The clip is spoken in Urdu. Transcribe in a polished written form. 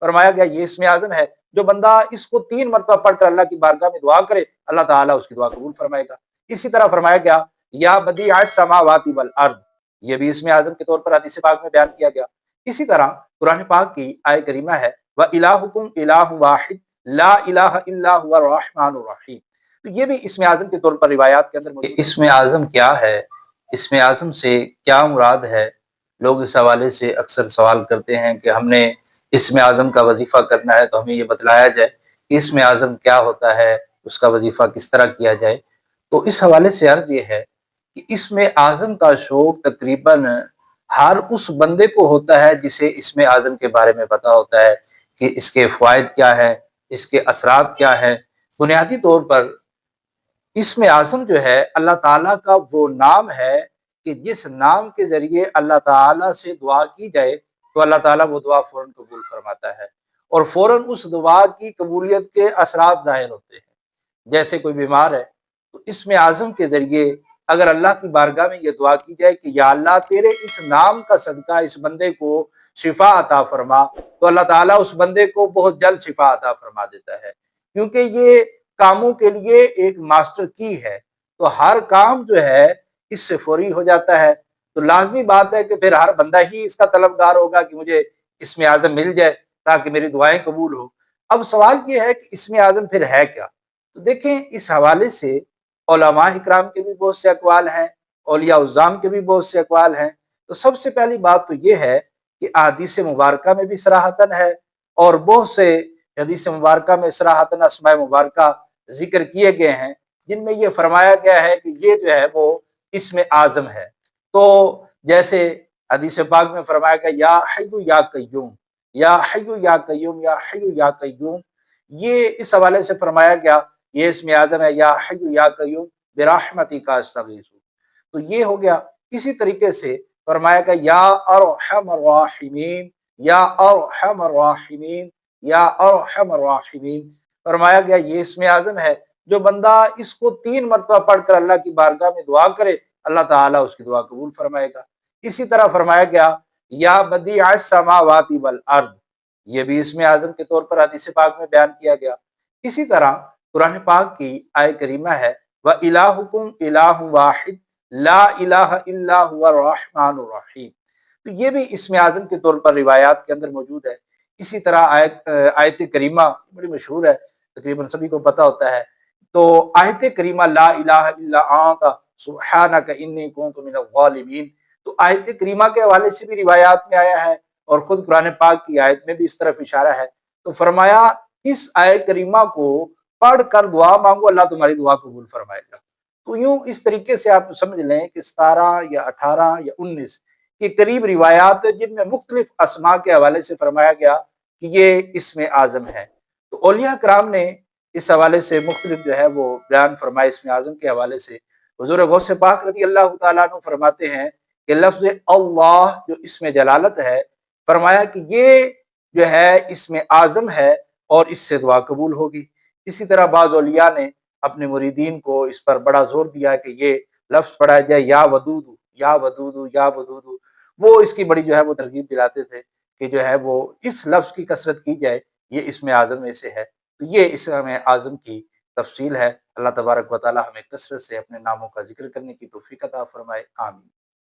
فرمایا گیا یہ اسم اعظم ہے، جو بندہ اس کو 3 مرتبہ پڑھ کر اللہ کی بارگاہ میں دعا کرے اللہ تعالیٰ اس کی دعا قبول فرمائے گا۔ اسی طرح فرمایا گیا یا بدیع السماوات والارض، یہ بھی اسم اعظم کے طور پر حدیث پاک میں بیان کیا گیا۔ اسی طرح قرآن پاک کی آیت کریمہ ہے وَإِلَٰهُكُمْ إِلَٰهٌ وَاحِدٌ لَا إِلَٰهَ إِلَّا هُوَ الرَّحْمَٰنُ الرَّحِيمُ، تو یہ بھی اسم اعظم کے طور پر روایات کے اندر موجود ہے۔ اسم اعظم کیا ہے، اسم اعظم سے کیا مراد ہے؟ لوگ اس حوالے سے اکثر سوال کرتے ہیں کہ ہم نے اسم اعظم کا وظیفہ کرنا ہے تو ہمیں یہ بتلایا جائے کہ اسم اعظم کیا ہوتا ہے، اس کا وظیفہ کس طرح کیا جائے۔ تو اس حوالے سے عرض یہ ہے کہ اسم اعظم کا شوق تقریباً ہر اس بندے کو ہوتا ہے جسے اسم اعظم کے بارے میں پتہ ہوتا ہے کہ اس کے فوائد کیا ہیں، اس کے اثرات کیا ہیں۔ بنیادی طور پر اسم اعظم جو ہے اللہ تعالیٰ کا وہ نام ہے کہ جس نام کے ذریعے اللہ تعالیٰ سے دعا کی جائے تو اللہ تعالیٰ وہ دعا فوراً قبول فرماتا ہے، اور فوراً اس دعا کی قبولیت کے اثرات ظاہر ہوتے ہیں۔ جیسے کوئی بیمار ہے تو اسم اعظم کے ذریعے اگر اللہ کی بارگاہ میں یہ دعا کی جائے کہ یا اللہ تیرے اس نام کا صدقہ اس بندے کو شفا عطا فرما، تو اللہ تعالیٰ اس بندے کو بہت جلد شفا عطا فرما دیتا ہے، کیونکہ یہ کاموں کے لیے ایک ماسٹر کی ہے، تو ہر کام جو ہے اس سے فوری ہو جاتا ہے۔ تو لازمی بات ہے کہ پھر ہر بندہ ہی اس کا طلبگار ہوگا کہ مجھے اسم اعظم مل جائے تاکہ میری دعائیں قبول ہو۔ اب سوال یہ ہے کہ اسم اعظم پھر ہے کیا؟ تو دیکھیں اس حوالے سے علماء اکرام کے بھی بہت سے اقوال ہیں، اولیاء الظام کے بھی بہت سے اقوال ہیں۔ تو سب سے پہلی بات تو یہ ہے کہ احادیث مبارکہ میں بھی صراحتاً ہے، اور بہت سے حدیث مبارکہ میں صراحتاً اسماء مبارکہ ذکر کیے گئے ہیں جن میں یہ فرمایا گیا ہے کہ یہ جو ہے وہ اسم اعظم ہے۔ تو جیسے حدیث پاک میں فرمایا گیا یا حی یا قیوم، یا حی یا قیوم، یا حی یا قیوم، یہ اس حوالے سے فرمایا گیا یہ اسم اعظم ہے یا حی یا قیوم برحمتک استغیث، تو یہ ہو گیا۔ اسی طریقے سے فرمایا گیا یا ارحم الراحمین، یا ارحم الراحمین، یا ارحم الراحمین، فرمایا گیا یہ اسم اعظم ہے، جو بندہ اس کو 3 مرتبہ پڑھ کر اللہ کی بارگاہ میں دعا کرے اللہ تعالیٰ اس کی دعا قبول فرمائے گا۔ اسی طرح فرمایا گیا یا بدیع السماوات والارض، یہ بھی اسم اعظم کے طور پر حدیث پاک میں بیان کیا گیا۔ اسی طرح قرآن پاک کی آیت کریمہ ہے وَإِلَٰهُكُمْ إِلَٰهٌ وَاحِدٌ لَا إِلَٰهَ إِلَّا هُوَ الرَّحْمَٰنُ الرَّحِيمُ، تو یہ بھی اسم اعظم کے طور پر روایات کے اندر موجود ہے۔ اسی طرح آیت کریمہ بڑی مشہور ہے، تقریباً سبھی کو پتہ ہوتا ہے۔ تو آیت کریمہ لا الہ الا انت سبحانک انی کنت من الظالمین، تو آیت کریمہ کے حوالے سے بھی روایات میں آیا ہے، اور خود قرآن پاک کی آیت میں بھی اس طرف اشارہ ہے۔ تو فرمایا اس آیت کریمہ کو پڑھ کر دعا مانگو اللہ تمہاری دعا قبول فرمائے گا۔ تو یوں اس طریقے سے آپ سمجھ لیں کہ 17 یا 18 یا 19 کے قریب روایات جن میں مختلف اسماء کے حوالے سے فرمایا گیا کہ یہ اسم اعظم ہے۔ تو اولیاء کرام نے اس حوالے سے مختلف جو ہے وہ بیان فرمائے اسم اعظم کے حوالے سے۔ حضور غوث پاک رضی اللہ تعالیٰ عنہ فرماتے ہیں کہ لفظ اللہ جو اسم جلالت ہے، فرمایا کہ یہ جو ہے اسم اعظم ہے اور اس سے دعا قبول ہوگی۔ اسی طرح بعض اولیاء نے اپنے مریدین کو اس پر بڑا زور دیا کہ یہ لفظ پڑھا جائے یا ودود، یا ودود، یا ودود، وہ اس کی بڑی جو ہے وہ ترغیب دلاتے تھے کہ جو ہے وہ اس لفظ کی کثرت کی جائے، یہ اسم اعظم میں سے ہے۔ تو یہ اسم اعظم کی تفصیل ہے۔ اللہ تبارک و تعالی ہمیں کثرت سے اپنے ناموں کا ذکر کرنے کی توفیق عطا فرمائے، آمین۔